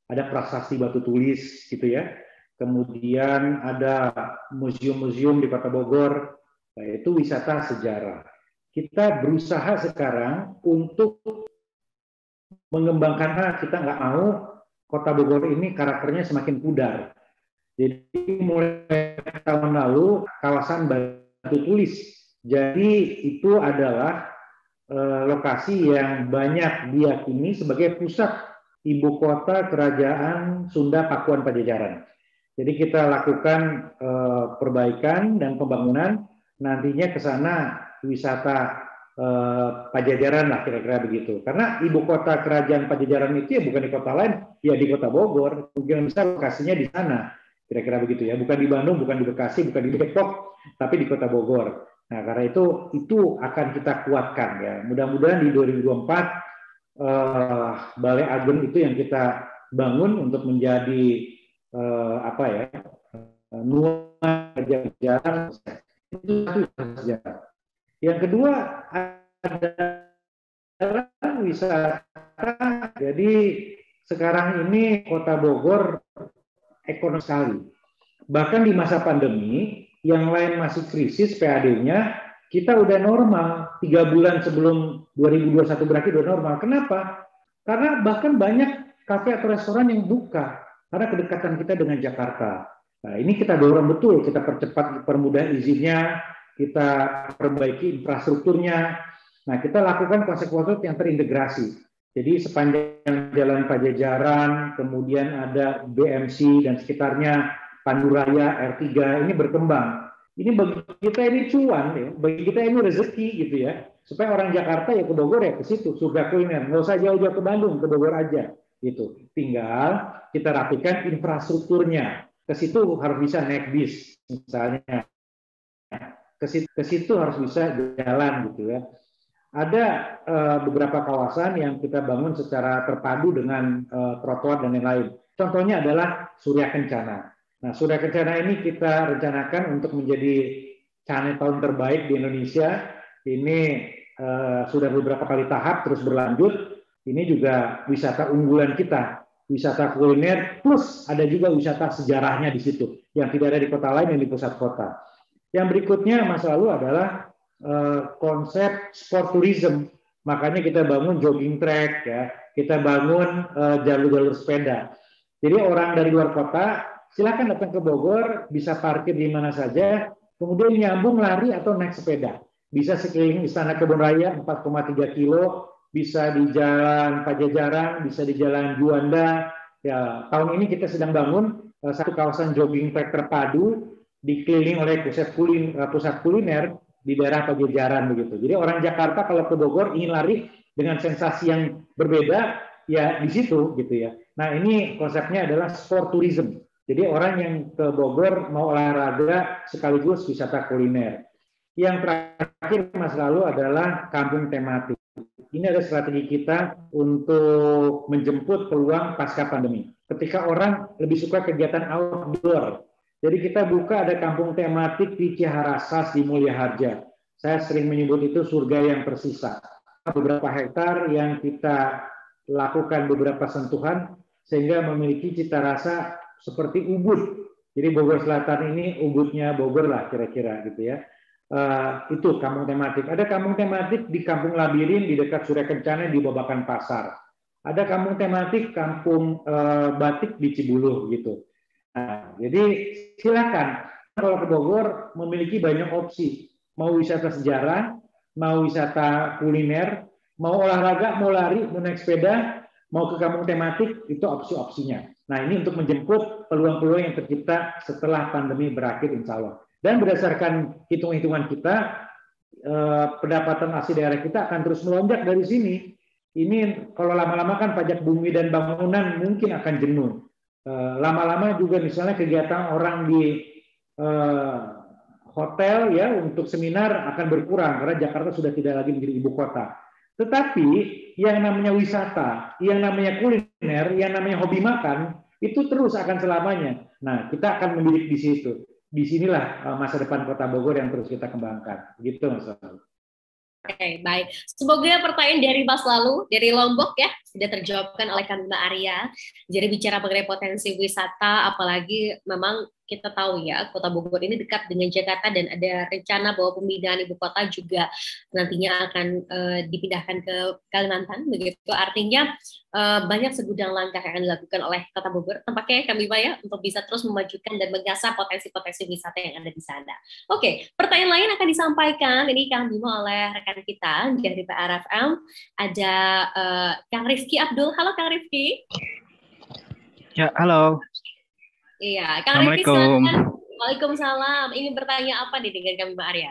Ada prasasti batu tulis gitu ya. Kemudian ada museum-museum di Kota Bogor, yaitu wisata sejarah. Kita berusaha sekarang untuk mengembangkan, kita nggak mau Kota Bogor ini karakternya semakin pudar. Jadi mulai tahun lalu kawasan batu tulis. Jadi itu adalah lokasi yang banyak diyakini sebagai pusat ibu kota kerajaan Sunda Pakuan Pajajaran. Jadi kita lakukan perbaikan dan pembangunan, nantinya ke sana wisata Pajajaran lah kira-kira begitu. Karena ibu kota kerajaan Pajajaran itu ya bukan di kota lain, ya di Kota Bogor. Mungkin besar lokasinya di sana, kira-kira begitu ya. Bukan di Bandung, bukan di Bekasi, bukan di Depok, tapi di Kota Bogor. Nah, karena itu akan kita kuatkan ya. Mudah-mudahan di 2024 Balai Ageng itu yang kita bangun untuk menjadi nuansa sejarah. Itu sejarah. Yang kedua adalah wisata. Jadi sekarang ini Kota Bogor ekonomi sekali. Bahkan di masa pandemi, yang lain masih krisis PAD-nya, kita udah normal. 3 bulan sebelum 2021 berakhir udah normal. Kenapa? Karena bahkan banyak kafe atau restoran yang buka karena kedekatan kita dengan Jakarta. Nah, ini kita dorong betul, kita percepat, permudah izinnya, kita perbaiki infrastrukturnya. Nah, kita lakukan konsep-konsep yang terintegrasi. Jadi sepanjang Jalan Pajajaran, kemudian ada BMC dan sekitarnya, Panduraya, R3, ini berkembang. Ini bagi kita ini cuan, ya. Bagi kita ini rezeki gitu ya. Supaya orang Jakarta ya ke Bogor ya ke situ, surga kuliner. Nggak usah jauh-jauh ke Bandung, ke Bogor aja. Gitu. Tinggal kita rapikan infrastrukturnya. Ke situ harus bisa naik bis, misalnya. Ke situ harus bisa jalan gitu ya. Ada beberapa kawasan yang kita bangun secara terpadu dengan trotoar dan lain-lain. Contohnya adalah Surya Kencana. Nah, Surya Kencana ini kita rencanakan untuk menjadi channel tahun terbaik di Indonesia. Ini sudah beberapa kali tahap terus berlanjut. Ini juga wisata unggulan kita, wisata kuliner plus ada juga wisata sejarahnya di situ yang tidak ada di kota lain yang di pusat kota. Yang berikutnya Mas Lalu adalah konsep sport tourism. Makanya kita bangun jogging track ya, kita bangun jalur-jalur sepeda. Jadi orang dari luar kota silakan datang ke Bogor, bisa parkir di mana saja, kemudian nyambung lari atau naik sepeda. Bisa sekeliling Istana Kebun Raya 4,3 kilo, bisa di Jalan Pajajaran, bisa di Jalan Juanda. Ya, tahun ini kita sedang bangun satu kawasan jogging track terpadu dikeliling oleh pusat kuliner di daerah Pajajaran begitu. Jadi orang Jakarta kalau ke Bogor ingin lari dengan sensasi yang berbeda ya di situ gitu ya. Nah, ini konsepnya adalah sport tourism. Jadi orang yang ke Bogor mau olahraga sekaligus wisata kuliner. Yang terakhir Mas Lalu adalah kampung tematik. Ini adalah strategi kita untuk menjemput peluang pasca pandemi. Ketika orang lebih suka kegiatan outdoor. Jadi kita buka ada kampung tematik di Ciharasas di Mulia Harja. Saya sering menyebut itu surga yang tersisa. Beberapa hektar yang kita lakukan beberapa sentuhan sehingga memiliki cita rasa seperti Ubud. Jadi Bogor Selatan ini Ubudnya Bogor lah kira-kira gitu ya. Itu kampung tematik. Ada kampung tematik di Kampung Labirin di dekat Surya Kencana di Babakan Pasar. Ada kampung tematik kampung batik di Cibuluh gitu. Nah, jadi silakan kalau ke Bogor memiliki banyak opsi. Mau wisata sejarah, mau wisata kuliner, mau olahraga, mau lari, mau naik sepeda, mau ke kampung tematik, itu opsi-opsinya. Nah, ini untuk menjemput peluang-peluang yang tercipta setelah pandemi berakhir insya Allah. Dan berdasarkan hitung-hitungan kita, pendapatan asli daerah kita akan terus melonjak dari sini. Ini kalau lama-lama kan pajak bumi dan bangunan mungkin akan jenuh. Lama-lama juga misalnya kegiatan orang di hotel ya untuk seminar akan berkurang karena Jakarta sudah tidak lagi menjadi ibu kota. Tetapi yang namanya wisata, yang namanya kuliner, yang namanya hobi makan itu terus akan selamanya. Nah, kita akan memilih di situ. disinilah masa depan Kota Bogor yang terus kita kembangkan. Gitu Mas Lalu. Oke, baik. Semoga pertanyaan dari Mas Lalu, dari Lombok ya, sudah terjawabkan oleh Kang Bima Arya. Jadi bicara mengenai potensi wisata, apalagi memang kita tahu ya, Kota Bogor ini dekat dengan Jakarta dan ada rencana bahwa pemindahan ibu kota juga nantinya akan dipindahkan ke Kalimantan, begitu. Artinya banyak segudang langkah yang akan dilakukan oleh Kota Bogor, tampaknya Kang Bima ya, untuk bisa terus memajukan dan mengasah potensi-potensi wisata yang ada di sana. Oke, pertanyaan lain akan disampaikan ini Kang Bima oleh rekan kita dari PRFM. Ada Kang Rifki Abdul. Halo Kang Rifki. Ya, halo. Iya, Kang Rifki Assalamualaikum. Waalaikumsalam. Ingin bertanya apa nih dengan Kang Bima Arya?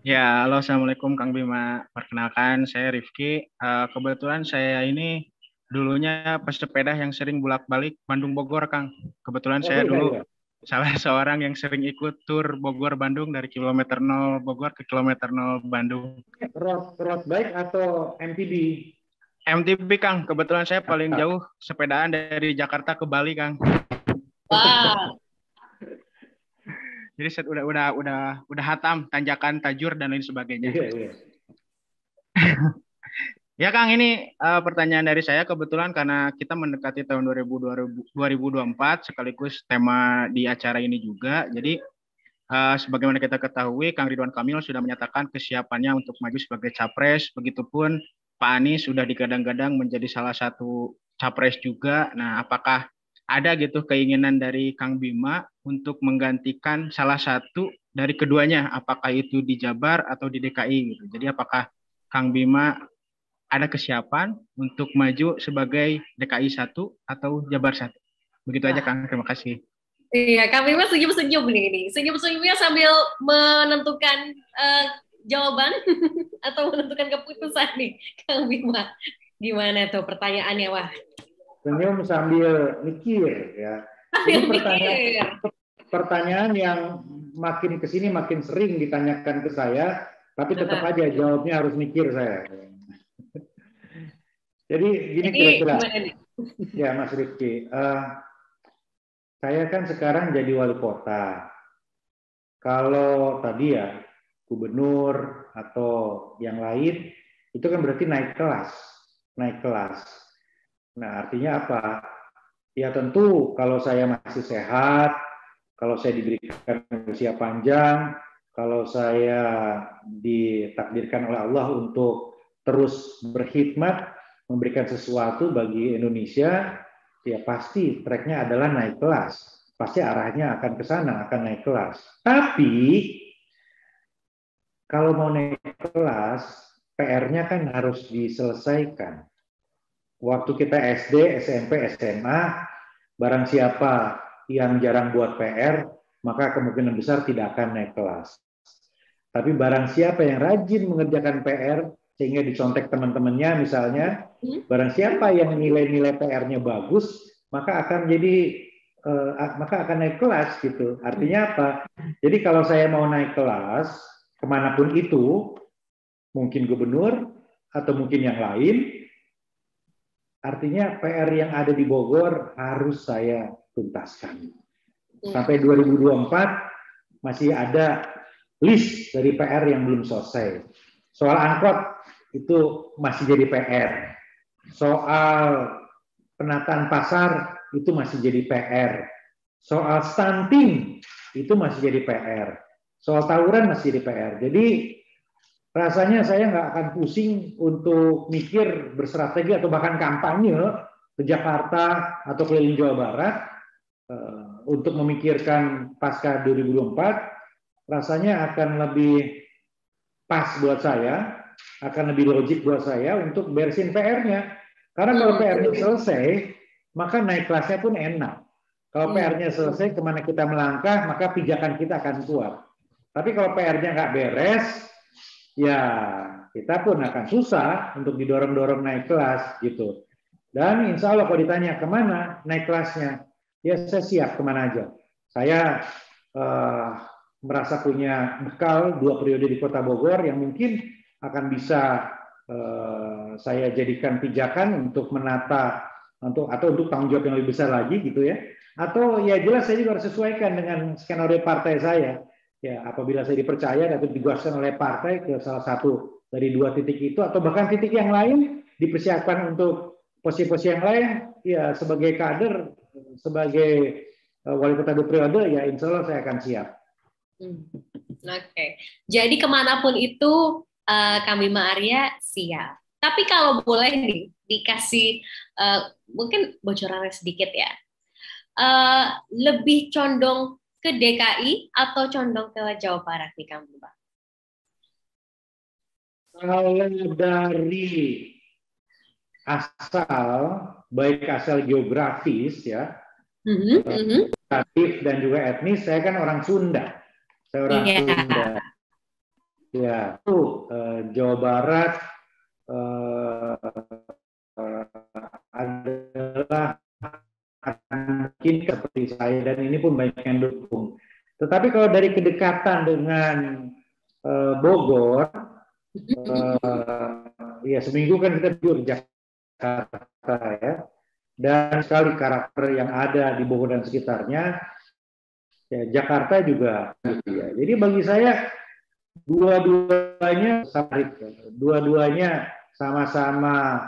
Ya, halo, assalamualaikum Kang Bima. Perkenalkan, saya Rifki. Kebetulan saya ini dulunya pesepeda yang sering bolak-balik Bandung Bogor, Kang. Kebetulan saya dulu salah seorang yang sering ikut tur Bogor Bandung dari kilometer 0 Bogor ke kilometer 0 Bandung. Road bike atau MTB? MTB, Kang. Kebetulan saya paling jauh sepedaan dari Jakarta ke Bali, Kang. Wah. Jadi udah hatam tanjakan, tajur dan lain sebagainya. Ya Kang, ini pertanyaan dari saya kebetulan karena kita mendekati tahun 2024 sekaligus tema di acara ini juga. Jadi sebagaimana kita ketahui, Kang Ridwan Kamil sudah menyatakan kesiapannya untuk maju sebagai capres. Begitupun Pak Anies sudah digadang-gadang menjadi salah satu capres juga. Nah, apakah ada gitu keinginan dari Kang Bima untuk menggantikan salah satu dari keduanya, apakah itu di Jabar atau di DKI gitu. Jadi apakah Kang Bima ada kesiapan untuk maju sebagai DKI 1 atau Jabar 1? Begitu aja Kang, terima kasih. Iya, Kang Bima senyum-senyum nih. Senyum-senyumnya sambil menentukan jawaban atau menentukan keputusan nih, Kang Bima. Gimana tuh pertanyaannya, wah? Senyum sambil mikir ya. Ini pertanyaan yang makin kesini makin sering ditanyakan ke saya, tapi tetap aja jawabnya harus mikir saya. Jadi gini kira-kira. Ya Mas Rifki, saya kan sekarang jadi wali kota. Kalau tadi ya gubernur atau yang lain itu kan berarti naik kelas. Nah, artinya apa? Ya tentu kalau saya masih sehat, kalau saya diberikan usia panjang, kalau saya ditakdirkan oleh Allah untuk terus berkhidmat, memberikan sesuatu bagi Indonesia, ya pasti tracknya adalah naik kelas. Pasti arahnya akan ke sana, akan naik kelas. Tapi, kalau mau naik kelas, PR-nya kan harus diselesaikan. Waktu kita SD, SMP, SMA, barang siapa yang jarang buat PR, maka kemungkinan besar tidak akan naik kelas. Tapi barang siapa yang rajin mengerjakan PR, sehingga dicontek teman-temannya misalnya, barang siapa yang nilai-nilai PR-nya bagus, maka akan naik kelas gitu. Artinya apa? Jadi kalau saya mau naik kelas, kemanapun itu, mungkin gubernur, atau mungkin yang lain, artinya PR yang ada di Bogor harus saya tuntaskan. Sampai 2024 masih ada list dari PR yang belum selesai. Soal angkot itu masih jadi PR. Soal penataan pasar itu masih jadi PR. Soal stunting itu masih jadi PR. Soal tawuran masih jadi PR. Jadi rasanya saya nggak akan pusing untuk mikir berstrategi atau bahkan kampanye ke Jakarta atau keliling Jawa Barat untuk memikirkan pasca 2024. Rasanya akan lebih pas buat saya, akan lebih logik buat saya untuk beresin PR-nya. Karena kalau PR-nya selesai, maka naik kelasnya pun enak. Kalau PR-nya selesai, kemana kita melangkah, maka pijakan kita akan kuat. Tapi kalau PR-nya nggak beres, ya kita pun akan susah untuk didorong-dorong naik kelas gitu. Dan insya Allah kalau ditanya kemana naik kelasnya, ya saya siap kemana aja. Saya merasa punya bekal 2 periode di Kota Bogor yang mungkin akan bisa saya jadikan pijakan untuk menata atau untuk tanggung jawab yang lebih besar lagi gitu ya. Atau ya jelas saya juga harus sesuaikan dengan skenario partai saya. Ya, apabila saya dipercaya atau ditugaskan oleh partai ke salah satu dari dua titik itu, atau bahkan titik yang lain dipersiapkan untuk posisi-posisi yang lain, ya sebagai kader, sebagai wali kota 2 periode, ya insya Allah saya akan siap. Oke. Jadi kemanapun itu kami Bima Arya siap. Tapi kalau boleh nih dikasih mungkin bocorannya sedikit ya, lebih condong ke DKI atau condong ke Jawa Barat nih Kang Bima? Kalau dari asal, baik asal geografis ya, dan juga etnis, saya kan orang Sunda. Saya orang Sunda. Ya, itu Jawa Barat adalah mungkin seperti saya, dan ini pun banyak yang dukung. Tetapi kalau dari kedekatan dengan Bogor, ya seminggu kan kita tidur di Jakarta ya, dan sekali karakter yang ada di Bogor dan sekitarnya, ya Jakarta juga gitu ya. Jadi bagi saya dua-duanya sama-sama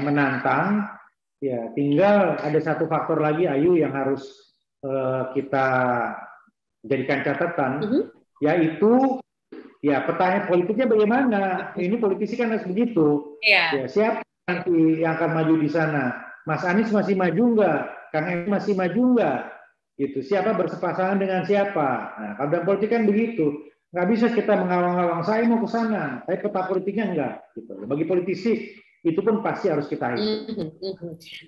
menantang. Ya, tinggal ada satu faktor lagi Ayu yang harus kita jadikan catatan, yaitu ya petanya politiknya bagaimana. Ini politisi kan harus begitu. Ya, siapa nanti yang akan maju di sana? Mas Anies masih maju nggak? Kang Emil masih maju nggak? Gitu. Siapa bersepasangan dengan siapa? Nah, kalau dalam politik kan begitu. Nggak bisa kita mengawang-awang saya mau ke sana, tapi peta politiknya enggak. Gitu. Bagi politisi itu pun pasti harus kita hitung.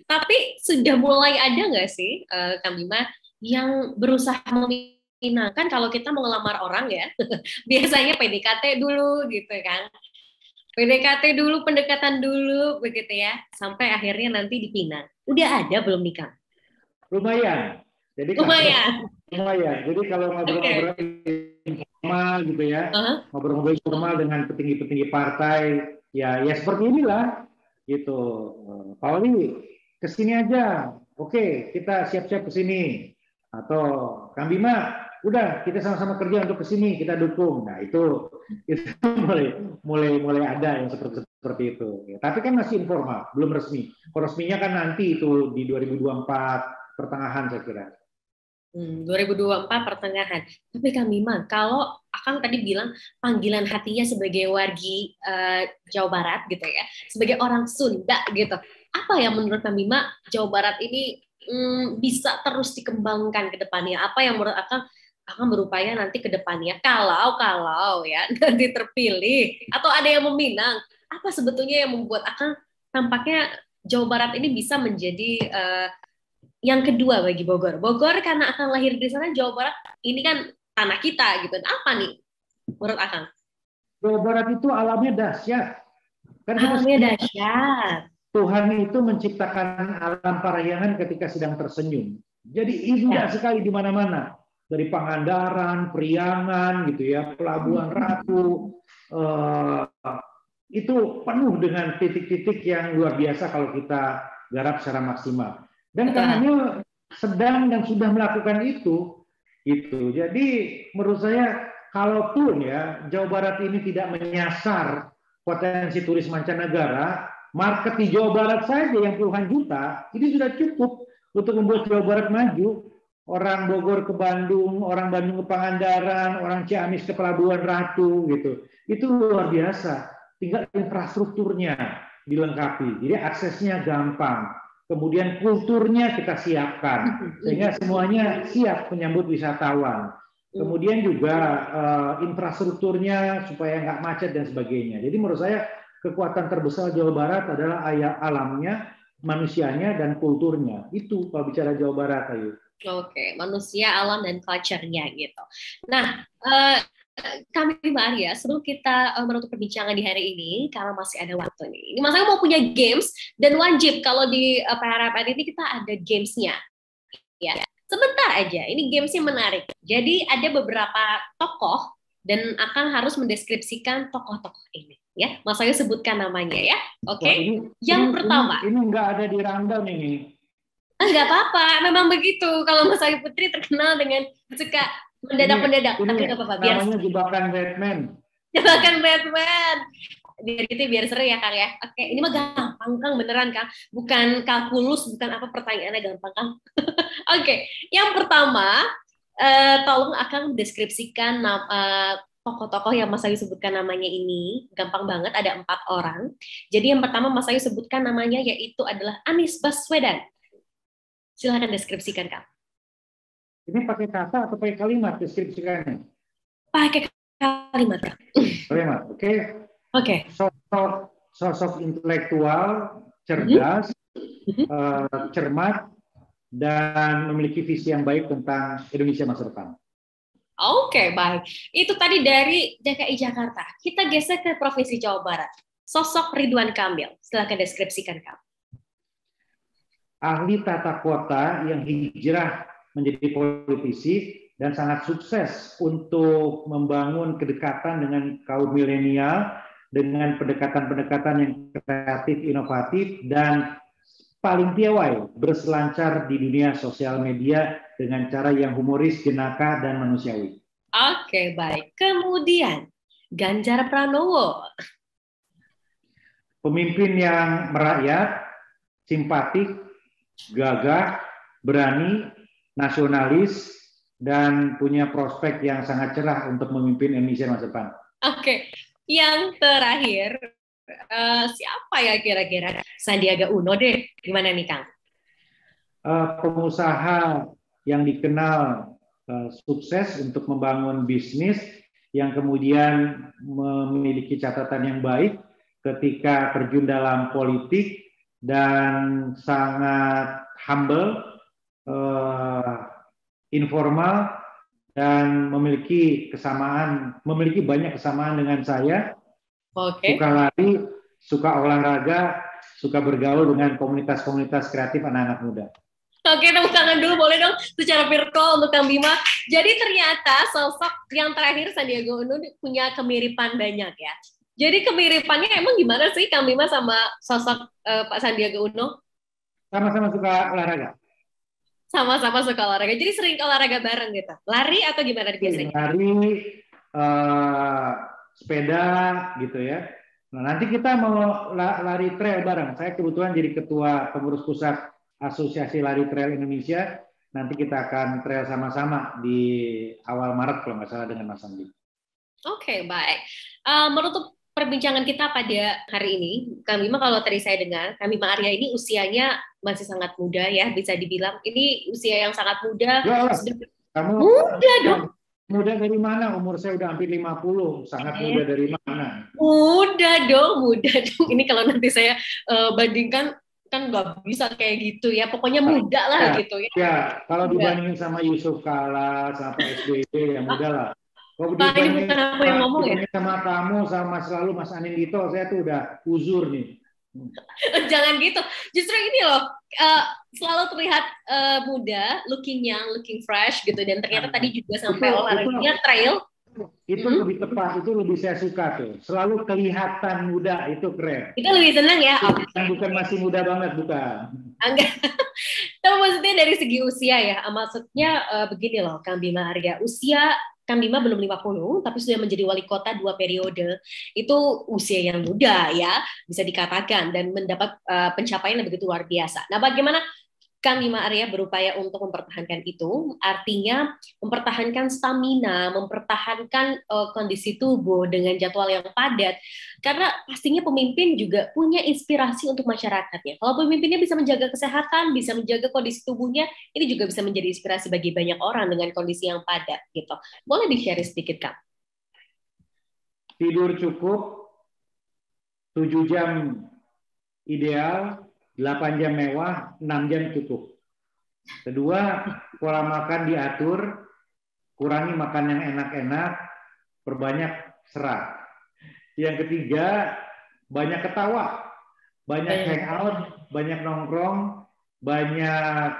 Tapi sudah mulai ada nggak sih, Kang Bima, yang berusaha meminangkan kalau kita mau ngelamar orang ya, biasanya PDKT dulu gitu kan. PDKT dulu, pendekatan dulu, begitu ya, sampai akhirnya nanti dipinang. Udah ada belum nih, Kang? Lumayan. Jadi lumayan. Jadi kalau ngobrol-ngobrol informal gitu ya, ngobrol-ngobrol informal dengan petinggi-petinggi partai, ya seperti inilah. Gitu, Pak Wali kesini aja, oke kita siap-siap kesini, atau Kang Bima udah kita sama-sama kerja untuk kesini, kita dukung. Nah itu mulai ada yang seperti itu. Ya, tapi kan masih informal, belum resmi. Kalau resminya kan nanti itu di 2024 pertengahan saya kira. 2024 pertengahan. Tapi Kang Bima, kalau Akang tadi bilang panggilan hatinya sebagai wargi Jawa Barat gitu ya, sebagai orang Sunda gitu. Apa yang menurut Kang Bima Jawa Barat ini bisa terus dikembangkan ke depannya? Apa yang menurut Akang berupaya nanti ke depannya kalau ya nanti terpilih atau ada yang meminang? Apa sebetulnya yang membuat Akang tampaknya Jawa Barat ini bisa menjadi yang kedua bagi Bogor? Bogor karena Akang lahir di sana, Jawa Barat ini kan tanah kita gitu. Apa nih menurut Akang? Jawa Barat itu alamnya dahsyat. Kan alamnya dahsyat. Tuhan itu menciptakan alam parahyangan ketika sedang tersenyum. Jadi indah sekali di mana-mana. Dari Pangandaran, Priangan gitu ya, Pelabuhan Ratu, itu penuh dengan titik-titik yang luar biasa kalau kita garap secara maksimal. Dan karenanya sedang dan sudah melakukan itu. Jadi menurut saya kalaupun ya Jawa Barat ini tidak menyasar potensi turis mancanegara, market di Jawa Barat saja yang puluhan juta, ini sudah cukup untuk membuat Jawa Barat maju. Orang Bogor ke Bandung, orang Bandung ke Pangandaran, orang Ciamis ke Pelabuhan Ratu gitu. Itu luar biasa. Tinggal infrastrukturnya dilengkapi. Jadi aksesnya gampang. Kemudian kulturnya kita siapkan sehingga semuanya siap menyambut wisatawan. Kemudian juga infrastrukturnya supaya nggak macet dan sebagainya. Jadi menurut saya kekuatan terbesar Jawa Barat adalah alamnya, manusianya, dan kulturnya. Itu kalau bicara Jawa Barat, Ayu. Oke, manusia, alam, dan culture-nya gitu. Nah, kami Bima Arya, sebelum kita menutup perbincangan di hari ini, karena masih ada waktu nih. Ini Mas Ayu mau punya games, dan wajib kalau di PRPN ini kita ada games-nya. Ya, sebentar aja, ini games-nya menarik. Jadi ada beberapa tokoh, dan akan harus mendeskripsikan tokoh-tokoh ini. Ya, Mas Ayu sebutkan namanya ya. Oke. Yang pertama. Ini nggak ada di rundown ini. Nggak apa-apa, memang begitu. Kalau Mas Ayu Putri terkenal dengan suka mendadak-mendadak, tapi nggak apa-apa. Biar namanya jebakan Batman. jebakan Batman. Biar gitu, biar seru ya Kang ya. Oke, ini mah gampang Kang, beneran Kang. Bukan kalkulus, bukan apa pertanyaannya, gampang Kang. Oke, yang pertama, tolong Akang deskripsikan tokoh-tokoh yang Mas Ayu sebutkan namanya ini. Gampang banget, ada 4 orang. Jadi yang pertama Mas Ayu sebutkan namanya yaitu adalah Anies Baswedan. Silahkan deskripsikan Kang. Ini pakai kata atau pakai kalimat deskripsikannya? Pakai kalimat Kang. Kalimat, oke. Oke. Sosok intelektual, cerdas, cermat, dan memiliki visi yang baik tentang Indonesia masa depan. Oke, baik. Itu tadi dari DKI Jakarta. Kita geser ke Provinsi Jawa Barat. Sosok Ridwan Kamil. Silakan deskripsikan, Kang. Ahli tata kota yang hijrah menjadi politisi dan sangat sukses untuk membangun kedekatan dengan kaum milenial dengan pendekatan-pendekatan yang kreatif, inovatif, dan paling piawai berselancar di dunia sosial media dengan cara yang humoris, jenaka, dan manusiawi. Oke, baik. Kemudian, Ganjar Pranowo. Pemimpin yang merakyat, simpatik, gagah, berani, nasionalis, dan punya prospek yang sangat cerah untuk memimpin Indonesia masa depan. Oke, yang terakhir, siapa ya kira-kira? Sandiaga Uno deh. Gimana nih, Kang? Pengusaha yang dikenal sukses untuk membangun bisnis yang kemudian memiliki catatan yang baik ketika terjun dalam politik dan sangat humble, informal, dan memiliki banyak kesamaan dengan saya. Oke. Suka lari, suka olahraga, suka bergaul dengan komunitas-komunitas kreatif anak-anak muda. Oke, tepuk tangan dulu boleh dong secara virtual untuk Kang Bima. Jadi ternyata sosok yang terakhir Sandiaga Uno punya kemiripan banyak ya. Jadi kemiripannya emang gimana sih Kang Bima sama sosok Pak Sandiaga Uno? Sama-sama suka olahraga. Sama-sama suka olahraga. Jadi sering olahraga bareng gitu. Lari atau gimana biasanya? Lari, sepeda gitu ya. Nah, nanti kita mau lari trail bareng. Saya kebetulan jadi ketua pengurus pusat Asosiasi Lari Trail Indonesia. Nanti kita akan trail sama-sama di awal Maret kalau nggak salah dengan Mas Andi. Oke, baik. Menutup perbincangan kita pada hari ini, Kang Bima, kalau tadi saya dengar, Kang Bima Arya ini usianya masih sangat muda ya, bisa dibilang. Ini usia yang sangat muda. Kamu muda dong. Muda dari mana? Umur saya udah hampir 50. Sangat muda dari mana? Muda dong. Ini kalau nanti saya bandingkan, kan nggak bisa kayak gitu ya. Pokoknya muda lah gitu ya. Ya, kalau dibandingin sama Yusuf Kala, sama SBY, ya muda lah. Kalau dibandingin sama kamu, sama selalu Mas Anindito, saya tuh udah uzur nih. Jangan gitu. Justru ini loh, selalu terlihat muda, looking young, looking fresh gitu. Dan ternyata tadi juga sampai olahraganya trail. Itu lebih tepat, itu lebih saya suka tuh. Selalu kelihatan muda, itu keren. Itu lebih senang ya? Bukan masih muda banget, bukan. Enggak. Tapi maksudnya dari segi usia ya, maksudnya begini loh, Kang Bima Arya. Usia Kang Bima belum 50, tapi sudah menjadi wali kota 2 periode. Itu usia yang muda ya, bisa dikatakan, dan mendapat pencapaian yang begitu luar biasa. Nah, bagaimana Kang Bima Arya berupaya untuk mempertahankan itu? Artinya mempertahankan stamina, mempertahankan kondisi tubuh dengan jadwal yang padat. Karena pastinya pemimpin juga punya inspirasi untuk masyarakatnya. Kalau pemimpinnya bisa menjaga kesehatan, bisa menjaga kondisi tubuhnya, ini juga bisa menjadi inspirasi bagi banyak orang dengan kondisi yang padat gitu. Boleh di-share sedikit, Kang? Tidur cukup, 7 jam ideal, 8 jam mewah, 6 jam cukup. Kedua, pola makan diatur, kurangi makan yang enak-enak, perbanyak serat. Yang ketiga, banyak ketawa, banyak hangout, banyak nongkrong, banyak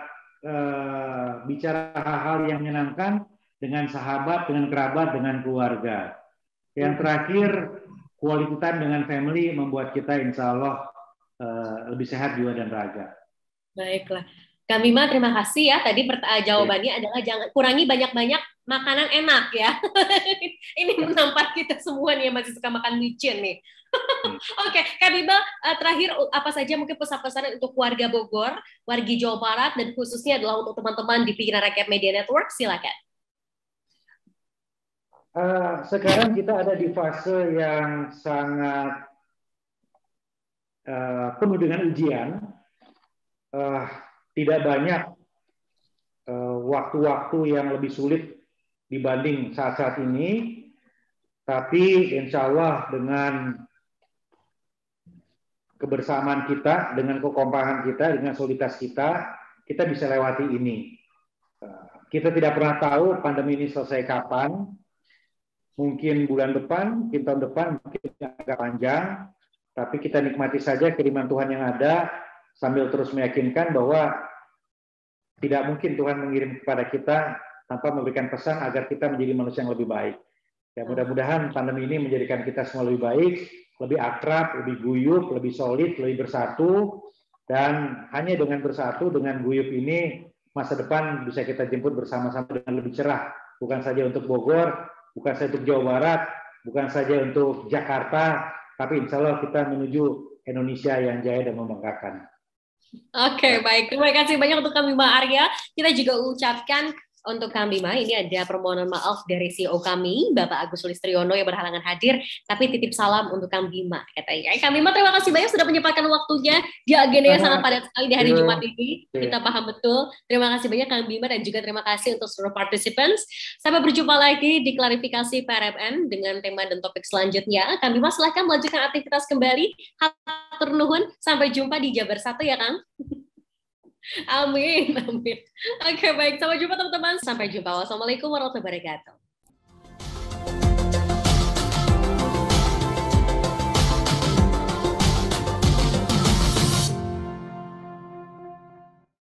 bicara hal-hal yang menyenangkan dengan sahabat, dengan kerabat, dengan keluarga. Yang terakhir, quality time dengan family membuat kita insya Allah lebih sehat jiwa dan raga. Baiklah. Kang Bima, terima kasih ya. Tadi jawabannya adalah jangan kurangi banyak-banyak makanan enak ya. Ini menampar kita semua nih yang masih suka makan micin nih. Oke, Kang Bima, terakhir apa saja mungkin pesan-pesan untuk warga Bogor, warga Jawa Barat, dan khususnya adalah untuk teman-teman di Pikiran Rakyat Media Network, silakan. Sekarang kita ada di fase yang sangat penuh dengan ujian. Tidak banyak waktu-waktu yang lebih sulit dibanding saat-saat ini, tapi insya Allah dengan kebersamaan kita, dengan kekompakan kita, dengan soliditas kita bisa lewati ini. Kita tidak pernah tahu pandemi ini selesai kapan, mungkin bulan depan, mungkin tahun depan, mungkin agak panjang, tapi kita nikmati saja kiriman Tuhan yang ada, sambil terus meyakinkan bahwa tidak mungkin Tuhan mengirim kepada kita tanpa memberikan pesan agar kita menjadi manusia yang lebih baik. Ya, mudah-mudahan pandemi ini menjadikan kita semua lebih baik, lebih akrab, lebih guyup, lebih solid, lebih bersatu, dan hanya dengan bersatu, dengan guyup ini, masa depan bisa kita jemput bersama-sama dengan lebih cerah. Bukan saja untuk Bogor, bukan saja untuk Jawa Barat, bukan saja untuk Jakarta, tapi insya Allah kita menuju Indonesia yang jaya dan membanggakan. Oke, baik. Terima kasih banyak untuk Kang Bima Arya. Kita juga ucapkan untuk Kang Bima, ini ada permohonan maaf dari CEO kami, Bapak Agus Sulistriono yang berhalangan hadir, tapi titip salam untuk Kang Bima, katanya. Kang Bima, terima kasih banyak sudah menyempatkan waktunya di agenda yang sangat padat sekali di hari Jumat ini. Kita paham betul. Terima kasih banyak Kang Bima, dan juga terima kasih untuk seluruh participants. Sampai berjumpa lagi di klarifikasi PRMN dengan tema dan topik selanjutnya. Kang Bima, silahkan melanjutkan aktivitas kembali. Hatur nuhun, sampai jumpa di Jabar 1 ya, Kang. Amin, amin. Oke, baik. Sampai jumpa teman-teman. Sampai jumpa. Wassalamualaikum warahmatullahi wabarakatuh.